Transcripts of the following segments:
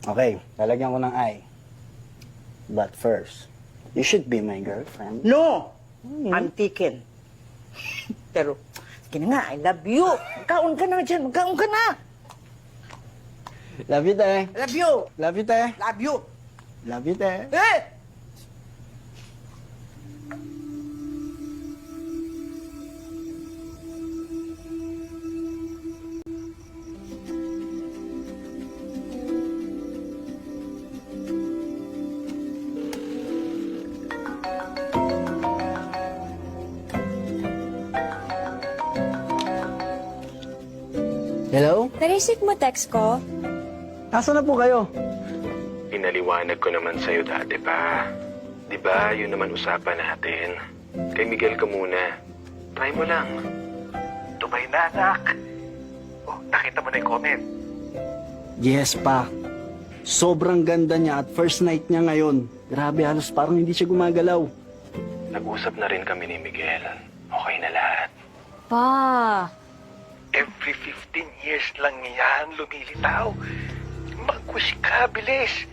Okay, lalagyan ko ng I. But first, you should be my girlfriend. No! Antikin. Pero, sige na nga, I love you. Magkaon ka na dyan, magkaon ka na. Love you, te. Love you. Love you, te. Love you. Love you, te. Eh! Hello? Narisip mo text ko? Nasaan na po kayo? Pinaliwanag ko naman sa'yo dati pa. Di ba, yun naman usapan natin. Kay Miguel ka muna. Try mo lang. Dubai na, anak. Oh, nakita mo na yung comment. Yes, pa. Sobrang ganda niya at first night niya ngayon. Grabe, halos parang hindi siya gumagalaw. Nag-usap na rin kami ni Miguel. Okay na lahat. Pa, Every 15 years lang yan lumilitaw. Mag-wish ka, bilis.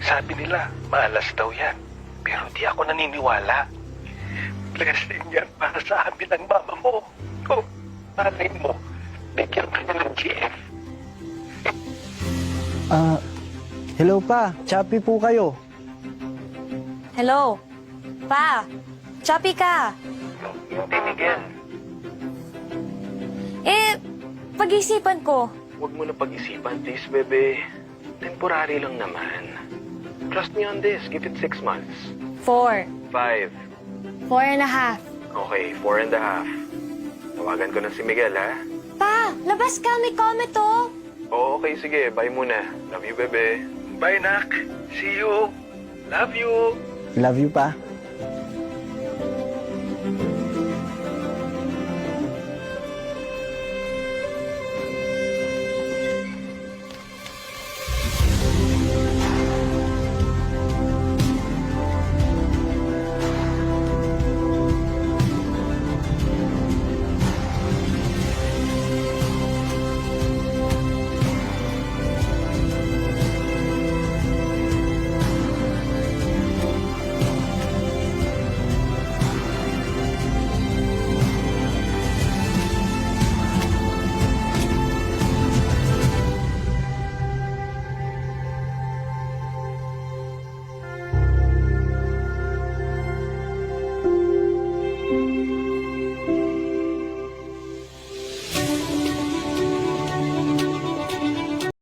Sabi nila, malas daw yan. Pero di ako naniniwala. Blessing yan para sa amin ng mama mo. Oh, nanay mo. Bigyan ka niya ng GF. Hello, pa. Choppy po kayo. hello? Pa, choppy ka. Hindi, Miguel. Pag-isipan ko. Huwag mo na pag-isipan, please, bebe. Temporary lang naman. Trust me on this. Give it 6 months. 4. 5. 4.5. Okay, 4.5. Tawagan ko na si Miguel, ha? Pa, labas ka. May comment, oh. Oo, okay, sige. Bye muna. Love you, bebe. Bye, nak. See you. Love you. Love you, pa.